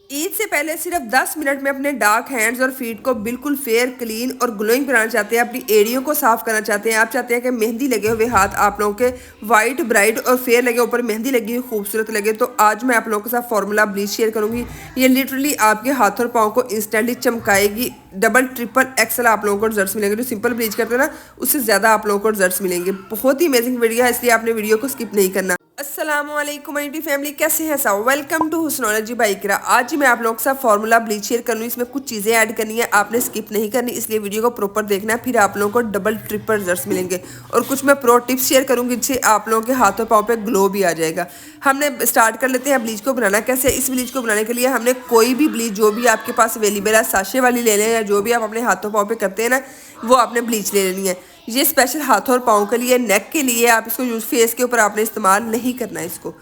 ईद से पहले सिर्फ 10 मिनट में अपने डार्क हैंड्स और फीट को बिल्कुल फेयर, क्लीन और ग्लोइंग बनाना चाहते हैं, अपनी एड़ियों को साफ करना चाहते हैं। आप चाहते हैं कि मेहंदी लगे हुए हाथ आप लोगों के वाइट, ब्राइट और फेयर लगे, ऊपर मेहंदी लगी हुई खूबसूरत लगे, तो आज मैं आप लोगों के साथ फॉर्मूला ब्लीच शेयर करूंगी। ये लिटरली आपके हाथ और पाँव को इंस्टेंटली चमकाएगी। डबल ट्रिपल एक्सल आप लोगों को रिजल्ट्स मिलेंगे। जो सिंपल ब्लीच करते हैं ना, उससे ज़्यादा आप लोगों को रिजल्ट्स मिलेंगे। बहुत ही अमेजिंग वीडियो है, इसलिए आपने वीडियो को स्किप नहीं करना। अस्सलामुअलैकुम माय फैमिली, कैसे हैं सब? वेलकम टू हुस्नोलॉजी बाय इकरा। आज मैं आप लोगों के साथ फार्मूला ब्लीच शेयर करूँ। इसमें कुछ चीज़ें ऐड करनी है, आपने स्किप नहीं करनी, इसलिए वीडियो को प्रॉपर देखना है, फिर आप लोगों को डबल ट्रिपल रिजल्ट्स मिलेंगे। और कुछ मैं प्रो टिप्स शेयर करूँगी जिससे आप लोगों के हाथों पाँव पे ग्लो भी आ जाएगा। हमने स्टार्ट कर लेते हैं ब्लीच को बनाना कैसे। इस ब्लीच को बनाने के लिए हमने कोई भी ब्लीच जो भी आपके पास अवेलेबल है, साशे वाली ले लें या जो भी आप अपने हाथों पाँव पे करते हैं ना, वो आपने ब्लीच ले लेनी है। ये स्पेशल हाथों और पाँव के लिए, नेक के लिए आप इसको यूज फेस के ऊपर आपने इस्तेमाल नहीं करना है इसको,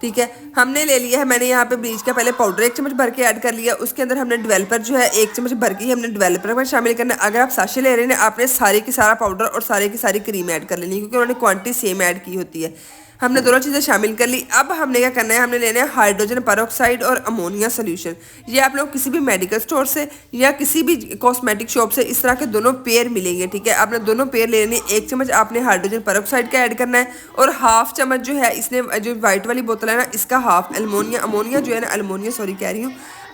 ठीक है। हमने ले लिया है, मैंने यहाँ पे ब्लीच का पहले पाउडर 1 चम्मच भर के ऐड कर लिया। उसके अंदर हमने डेवलपर जो है 1 चम्मच भर के हमने डेवलपर में शामिल करना है। अगर आप साशे ले रहे हैं आपने सारे की सारा पाउडर और सारे की सारी क्रीम ऐड कर लेनी है, क्योंकि उन्होंने क्वांटिटी सेम ऐड की होती है। हमने दोनों चीज़ें शामिल कर ली। अब हमने क्या करना है, हमने लेना है हाइड्रोजन पेरोक्साइड और अमोनिया सोल्यूशन। ये आप लोग किसी भी मेडिकल स्टोर से या किसी भी कॉस्मेटिक शॉप से इस तरह के दोनों पेयर मिलेंगे, ठीक है। आपने दोनों पेयर ले लेने। 1 चम्मच आपने हाइड्रोजन पेरोक्साइड का ऐड करना है और हाफ चम्मच जो है, इसने जो व्हाइट वाली बोतल है ना, इसका हाफ अमोनिया जो है ना,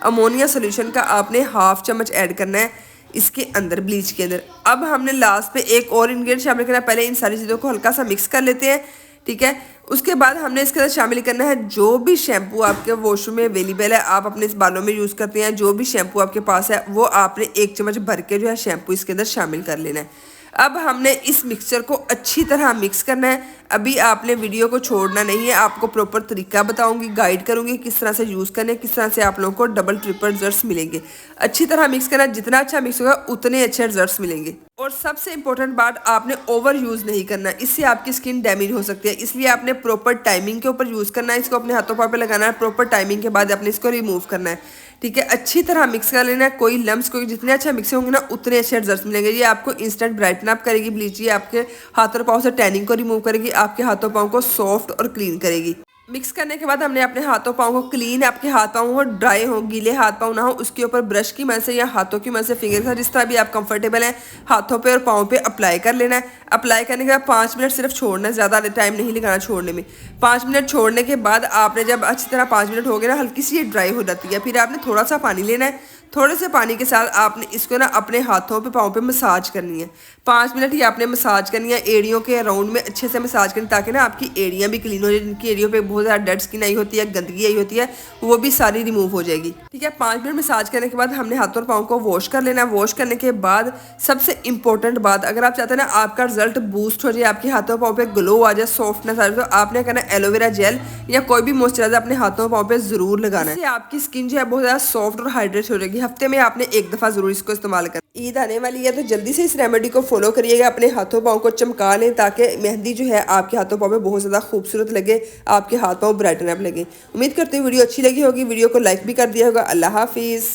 अमोनिया सोल्यूशन का आपने हाफ चम्मच ऐड करना है इसके अंदर, ब्लीच के अंदर। अब हमने लास्ट पे एक और इंग्रेडिएंट शामिल करना है। पहले इन सारी चीज़ों को हल्का सा मिक्स कर लेते हैं, ठीक है। उसके बाद हमने इसके अंदर शामिल करना है जो भी शैम्पू आपके वॉशरूम में अवेलेबल है, आप अपने इस बालों में यूज़ करते हैं, जो भी शैम्पू आपके पास है वो आपने 1 चम्मच भर के जो है शैम्पू इसके अंदर शामिल कर लेना है। अब हमने इस मिक्सचर को अच्छी तरह मिक्स करना है। अभी आपने वीडियो को छोड़ना नहीं है, आपको प्रॉपर तरीका बताऊंगी, गाइड करूंगी किस तरह से यूज़ करने, किस तरह से आप लोगों को डबल ट्रिपल रिजल्ट्स मिलेंगे। अच्छी तरह मिक्स करना, जितना अच्छा मिक्स होगा उतने अच्छे रिजल्ट्स मिलेंगे। और सबसे इंपॉर्टेंट बात, आपने ओवर यूज़ नहीं करना, इससे आपकी स्किन डैमेज हो सकती है। इसलिए आपने प्रॉपर टाइमिंग के ऊपर यूज़ करना है। इसको अपने हाथों पाँव पे लगाना है, प्रॉपर टाइमिंग के बाद अपने इसको रिमूव करना है, ठीक है। अच्छी तरह मिक्स कर लेना है, कोई लम्स, कोई जितने अच्छा मिक्स होंगे ना उतने अच्छे रिजल्ट्स मिलेंगे। ये आपको इंस्टेंट ब्राइटन अप करेगी ब्लीच, ये आपके हाथों और पाँव से टैनिंग को रिमूव करेगी, आपके हाथों पाँव को सॉफ्ट और क्लीन करेगी। मिक्स करने के बाद हमने अपने हाथों पाँव को क्लीन, आपके हाथ पाँव हो ड्राई हो, गीले हाथ पाँव ना हो, उसके ऊपर ब्रश की मदद से या हाथों की मदद से, फिंगर के साथ, जिस तरह भी आप कंफर्टेबल हैं, हाथों पे और पाँव पे अप्लाई कर लेना है। अप्लाई करने के बाद 5 मिनट सिर्फ छोड़ना है, ज़्यादा टाइम नहीं लगाना छोड़ने में। 5 मिनट छोड़ने के बाद आपने जब अच्छी तरह 5 मिनट हो गए ना, हल्की सी ये ड्राई हो जाती है, फिर आपने थोड़ा सा पानी लेना है। थोड़े से पानी के साथ आपने इसको ना अपने हाथों पे पाँव पे मसाज करनी है। 5 मिनट ही आपने मसाज करनी है, एड़ियों के अराउंड में अच्छे से मसाज करनी, ताकि ना आपकी एड़ियाँ भी क्लीन हो जाए। जिनकी एड़ियों पे बहुत ज़्यादा डेड स्किन आई होती है, गंदगी आई होती है, वो भी सारी रिमूव हो जाएगी, ठीक है। 5 मिनट मसाज करने के बाद हमने हाथों और पाँव को वॉश कर लेना है। वॉश करने के बाद सबसे इंपॉर्टेंट बात, अगर आप चाहते हैं ना आपका रिजल्ट बूस्ट हो जाए, आपके हाथों पाँव पे ग्लो आ जाए, सॉफ्टनेस आ जाए, तो आपने करना एलोवेरा जेल या कोई भी मॉइस्चराइजर अपने हाथों पाँव पे जरूर लगाना है। इससे आपकी स्किन जो है बहुत ज़्यादा सॉफ्ट और हाइड्रेट हो जाएगी। हफ्ते में आपने एक दफ़ा जरूर इसको इस्तेमाल करना। ईद आने वाली है तो जल्दी से इस रेमेडी को फॉलो करिएगा, अपने हाथों पाँव को चमका लें, ताकि मेहंदी जो है आपके हाथों पाँव में बहुत ज़्यादा खूबसूरत लगे, आपके हाथ पाँव ब्राइटन अप लगे। उम्मीद करते हैं वीडियो अच्छी लगी होगी, वीडियो को लाइक भी कर दिया होगा। अल्लाह हाफिज़।